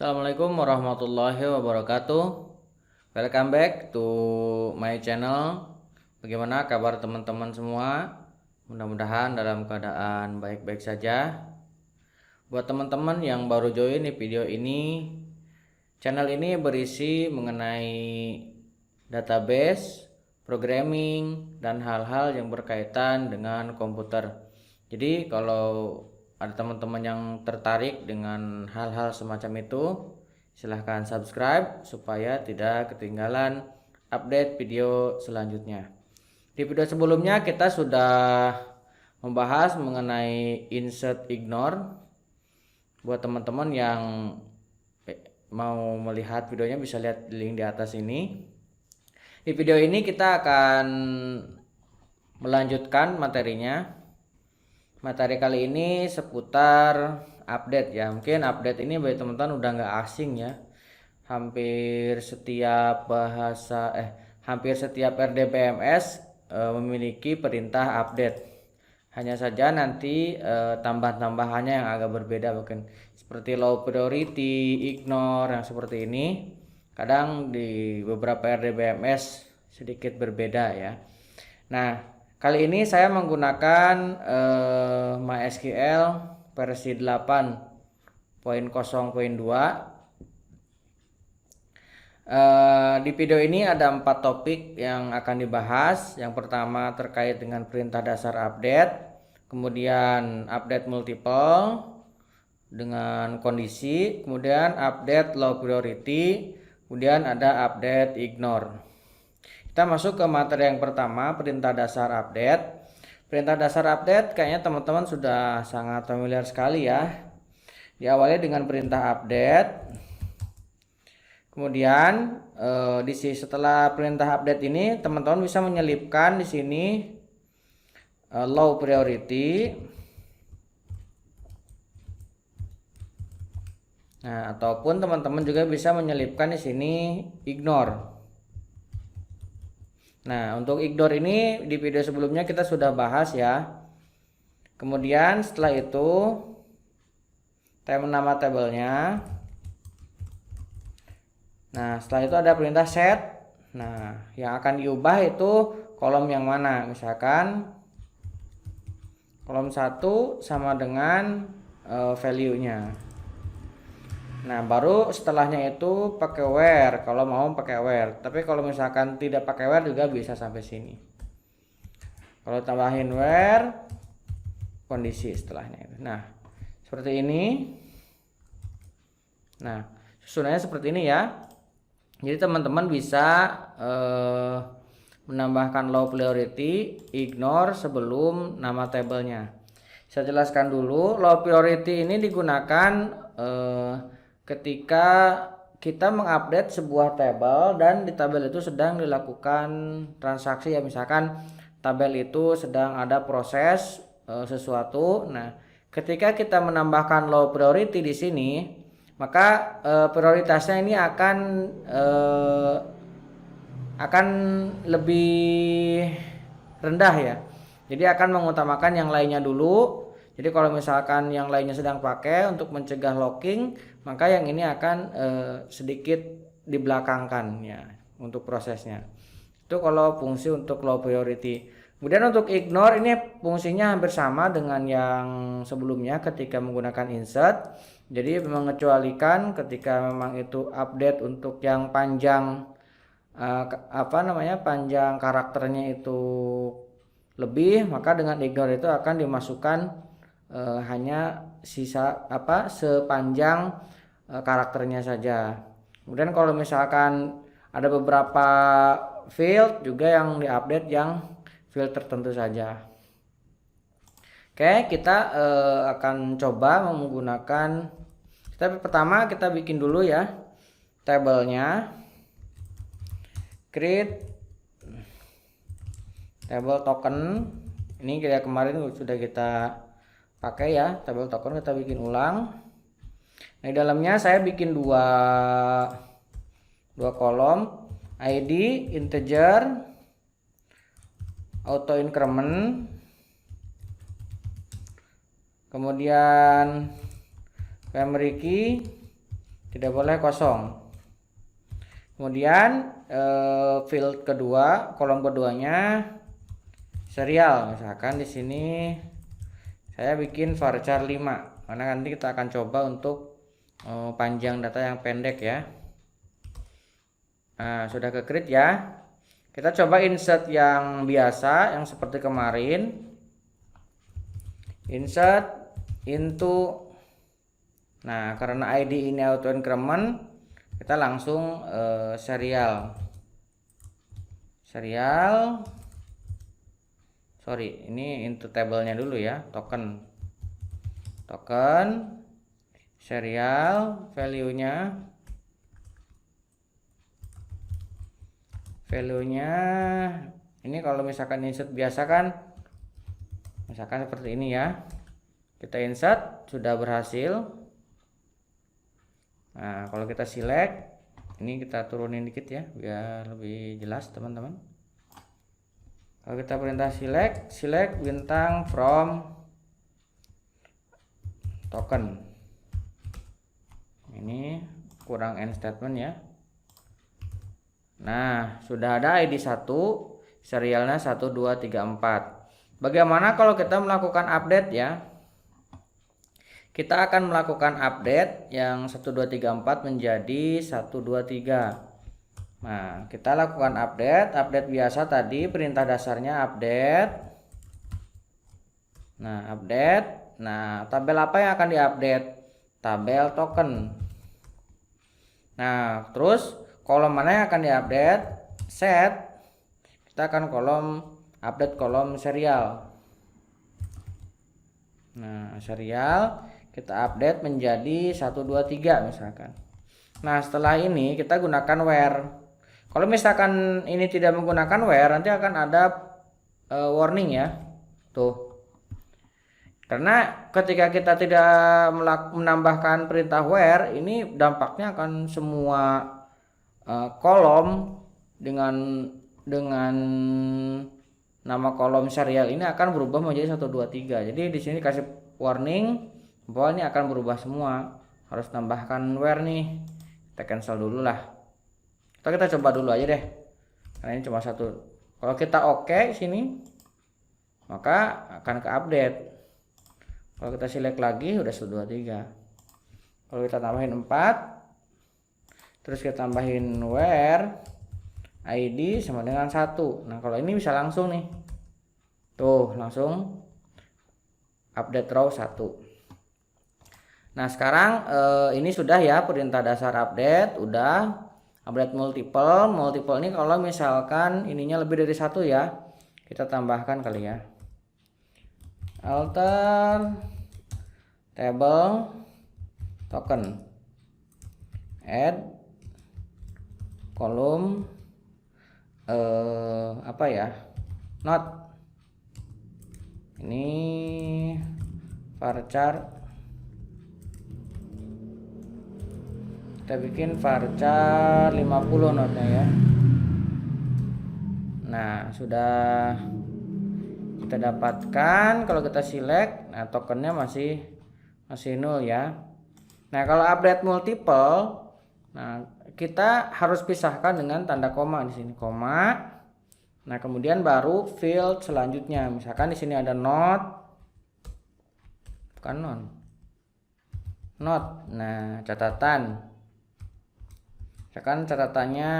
Assalamualaikum warahmatullahi wabarakatuh. Welcome back to my channel. Bagaimana kabar teman-teman semua? Mudah-mudahan dalam keadaan baik-baik saja. Buat teman-teman yang baru join di video ini, channel ini berisi mengenai database, programming, dan hal-hal yang berkaitan dengan komputer. Jadi kalau ada teman-teman yang tertarik dengan hal-hal semacam itu, silahkan subscribe supaya tidak ketinggalan update video selanjutnya. Di video sebelumnya kita sudah membahas mengenai insert ignore. Buat teman-teman yang mau melihat videonya bisa lihat link di atas ini. Di video ini kita akan melanjutkan materinya. Materi kali ini seputar update ya. Mungkin update ini bagi teman-teman udah nggak asing ya. Hampir setiap RDBMS memiliki perintah update. Hanya saja nanti tambahan-tambahannya yang agak berbeda, mungkin seperti low priority, ignore yang seperti ini. Kadang di beberapa RDBMS sedikit berbeda ya. Nah, kali ini saya menggunakan MySQL versi 8.0.2. Di video ini ada 4 topik yang akan dibahas. Yang pertama terkait dengan perintah dasar update, kemudian update multiple dengan kondisi, kemudian update low priority, kemudian ada update ignore. Kita masuk ke materi yang pertama, perintah dasar update. Perintah dasar update kayaknya teman-teman sudah sangat familiar sekali ya. Diawali dengan perintah update. Kemudian setelah perintah update ini teman-teman bisa menyelipkan di sini low priority. Nah, ataupun teman-teman juga bisa menyelipkan di sini ignore. Nah, untuk ignore ini di video sebelumnya kita sudah bahas ya. Kemudian setelah itu nama tabelnya. Nah, setelah itu ada perintah set. Nah, yang akan diubah itu kolom yang mana? Misalkan kolom 1 sama dengan value-nya. Nah, baru setelahnya itu pakai where kalau mau pakai where. Tapi kalau misalkan tidak pakai where juga bisa sampai sini. Kalau tambahin where, kondisi setelahnya itu. Nah, seperti ini. Nah, susunannya seperti ini ya. Jadi teman-teman bisa menambahkan low priority, ignore sebelum nama tabelnya. Saya jelaskan dulu, low priority ini digunakan ketika kita mengupdate sebuah tabel dan di tabel itu sedang dilakukan transaksi ya, misalkan tabel itu sedang ada proses sesuatu. Nah, ketika kita menambahkan low priority di sini, maka prioritasnya ini akan lebih rendah ya. Jadi akan mengutamakan yang lainnya dulu. Jadi kalau misalkan yang lainnya sedang pakai untuk mencegah locking, maka yang ini akan sedikit dibelakangkan ya untuk prosesnya. Itu kalau fungsi untuk low priority. Kemudian untuk ignore ini fungsinya hampir sama dengan yang sebelumnya ketika menggunakan insert. Jadi mengecualikan ketika memang itu update untuk yang panjang panjang karakternya itu lebih, maka dengan ignore itu akan dimasukkan hanya sisa sepanjang karakternya saja. Kemudian kalau misalkan ada beberapa field juga yang diupdate yang field tertentu saja. Oke, kita akan coba menggunakan, tapi pertama kita bikin dulu ya tabelnya. Create table token. Ini kayak kemarin sudah kita pakai ya, tabel token kita bikin ulang. Nah, di dalamnya saya bikin dua kolom, ID integer, auto increment, kemudian primary key, tidak boleh kosong. Kemudian field kedua, kolom keduanya serial. Misalkan di sini saya bikin varchar 5 karena nanti kita akan coba untuk panjang data yang pendek ya. Nah, sudah ke create ya. Kita coba insert yang biasa, yang seperti kemarin. Insert into. Nah, karena ID ini auto increment, kita langsung serial. Sorry, ini into table-nya dulu ya, token, serial, value-nya ini kalau misalkan insert biasa kan, misalkan seperti ini ya, kita insert sudah berhasil. Nah, kalau kita select, ini kita turunin dikit ya biar lebih jelas teman-teman. Kalau kita perintah select bintang from token, ini kurang end statement ya. Nah, sudah ada ID 1, serialnya 1 2 3 4. Bagaimana kalau kita melakukan update ya? Kita akan melakukan update yang 1 2 3 4 menjadi 1 2 3. Nah, kita lakukan update biasa tadi, perintah dasarnya update. Nah, update. Nah, tabel apa yang akan diupdate? Tabel token. Nah, terus kolom mana yang akan diupdate? Set. Kita akan update kolom serial. Nah, serial kita update menjadi 1 2 3 misalkan. Nah, setelah ini kita gunakan where. Kalau misalkan ini tidak menggunakan where, nanti akan ada warning ya. Tuh. Karena ketika kita tidak menambahkan perintah where, ini dampaknya akan semua kolom dengan nama kolom serial ini akan berubah menjadi 1 2 3. Jadi di sini kasih warning bahwa ini akan berubah semua. Harus tambahkan where nih. Kita cancel dulu lah. Kita coba dulu aja deh. Karena ini cuma satu. Kalau kita oke sini, maka akan ke update. Kalau kita select lagi udah 1 2 3. Kalau kita tambahin 4, terus kita tambahin where ID sama dengan 1. Nah, kalau ini bisa langsung nih. Tuh, langsung update row 1. Nah, sekarang ini sudah ya perintah dasar update, udah. Update multiple ini kalau misalkan ininya lebih dari 1 ya. Kita tambahkan kali ya. Alter table token, add kolom apa ya, not, ini varchar, kita bikin varchar 50 notnya ya. Nah, sudah kita dapatkan. Kalau kita select, nah tokennya masih 0 ya. Nah, kalau update multiple, nah kita harus pisahkan dengan tanda koma di sini, koma. Nah, kemudian baru field selanjutnya. Misalkan di sini ada not, bukan not. Nah, catatan. Misalkan catatannya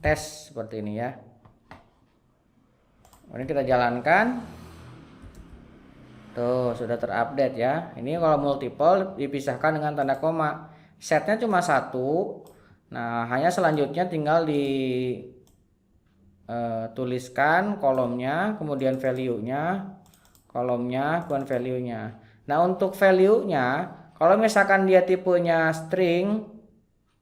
tes seperti ini ya. Ini kita jalankan. Tuh, sudah terupdate ya. Ini kalau multiple dipisahkan dengan tanda koma. Setnya cuma 1. Nah, hanya selanjutnya tinggal tuliskan kolomnya, kemudian value-nya, kolomnya, kemudian value-nya. Nah, untuk value-nya, kalau misalkan dia tipenya string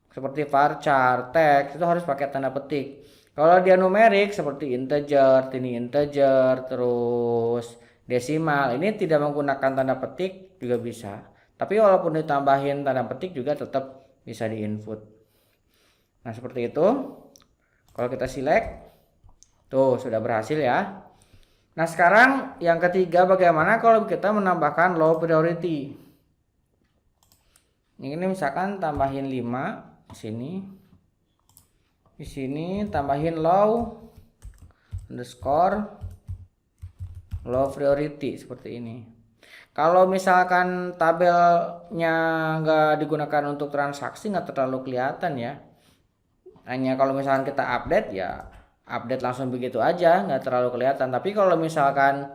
seperti varchar, teks, itu harus pakai tanda petik. Kalau dia numerik seperti integer, ini integer, terus desimal, ini tidak menggunakan tanda petik juga bisa. Tapi walaupun ditambahin tanda petik juga tetap bisa diinput. Nah, seperti itu. Kalau kita select, tuh sudah berhasil ya. Nah, sekarang yang ketiga, bagaimana kalau kita menambahkan low priority? Ini misalkan tambahin 5 sini. Di sini tambahin low underscore low priority seperti ini. Kalau misalkan tabelnya nggak digunakan untuk transaksi, nggak terlalu kelihatan ya. Hanya kalau misalkan kita update ya update langsung begitu aja, nggak terlalu kelihatan. Tapi kalau misalkan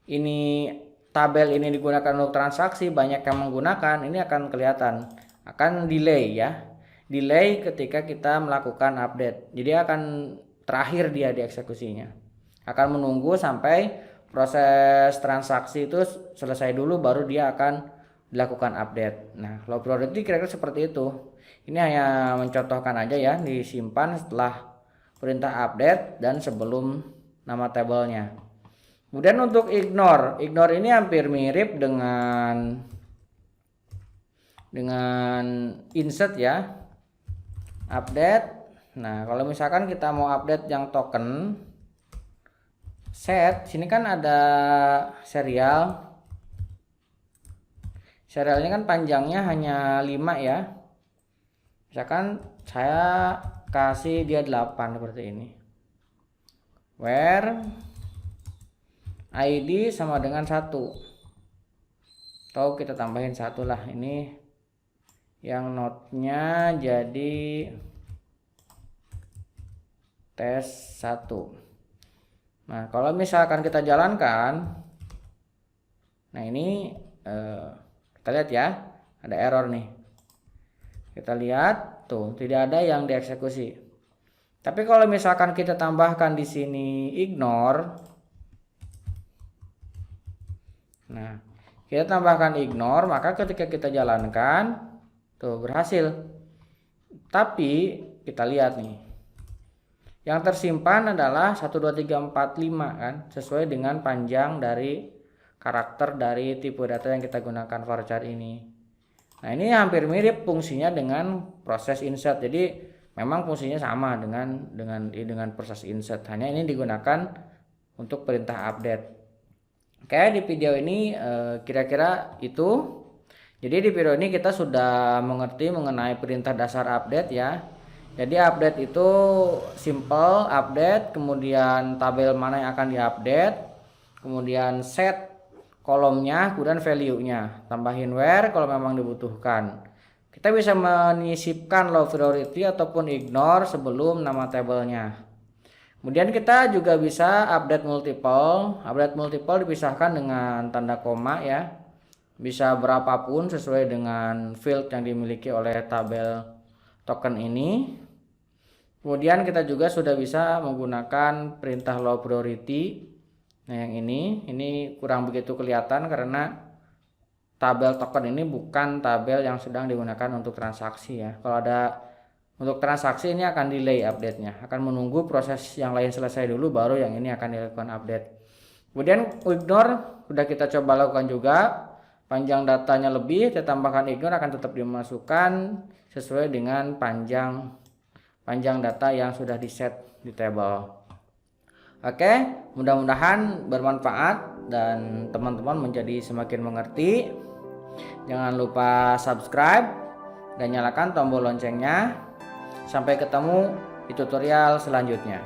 ini tabel ini digunakan untuk transaksi, banyak yang menggunakan, ini akan kelihatan, akan delay ya. Delay ketika kita melakukan update. Jadi akan terakhir dia di eksekusinya. Akan menunggu sampai proses transaksi itu selesai dulu baru dia akan dilakukan update. Nah, low priority kira-kira seperti itu. Ini hanya mencontohkan aja ya, disimpan setelah perintah update dan sebelum nama tabelnya. Kemudian untuk ignore ini hampir mirip dengan insert ya. Update. Nah, kalau misalkan kita mau update yang token set, sini kan ada serial. Serialnya kan panjangnya hanya 5 ya. Misalkan saya kasih dia 8 seperti ini. Where ID sama dengan 1. Atau kita tambahin 1 lah. Ini yang node-nya jadi tes 1. Nah, kalau misalkan kita jalankan, nah ini kita lihat ya, ada error nih. Kita lihat tuh, tidak ada yang dieksekusi. Tapi kalau misalkan kita tambahkan di sini ignore, nah kita tambahkan ignore, maka ketika kita jalankan tuh berhasil. Tapi kita lihat nih, yang tersimpan adalah 1 2 3 4 5 kan, sesuai dengan panjang dari karakter dari tipe data yang kita gunakan varchar ini. Nah, ini hampir mirip fungsinya dengan proses insert. Jadi memang fungsinya sama dengan proses insert, hanya ini digunakan untuk perintah update. Oke, di video ini kira-kira itu. Jadi di video ini kita sudah mengerti mengenai perintah dasar update ya. Jadi update itu simple update, kemudian tabel mana yang akan diupdate, kemudian set kolomnya, kemudian value-nya, tambahin where kalau memang dibutuhkan. Kita bisa menyisipkan low priority ataupun ignore sebelum nama tabelnya. Kemudian kita juga bisa update multiple. Update multiple dipisahkan dengan tanda koma ya. Bisa berapapun sesuai dengan field yang dimiliki oleh tabel token ini. Kemudian kita juga sudah bisa menggunakan perintah low priority. Nah, yang ini kurang begitu kelihatan karena tabel token ini bukan tabel yang sedang digunakan untuk transaksi ya. Kalau ada untuk transaksi ini akan delay update-nya, akan menunggu proses yang lain selesai dulu baru yang ini akan dilakukan update. Kemudian ignore sudah kita coba lakukan juga. Panjang datanya lebih, kita tambahkan ignore akan tetap dimasukkan sesuai dengan panjang data yang sudah di set di table. Oke, mudah-mudahan bermanfaat dan teman-teman menjadi semakin mengerti. Jangan lupa subscribe dan nyalakan tombol loncengnya. Sampai ketemu di tutorial selanjutnya.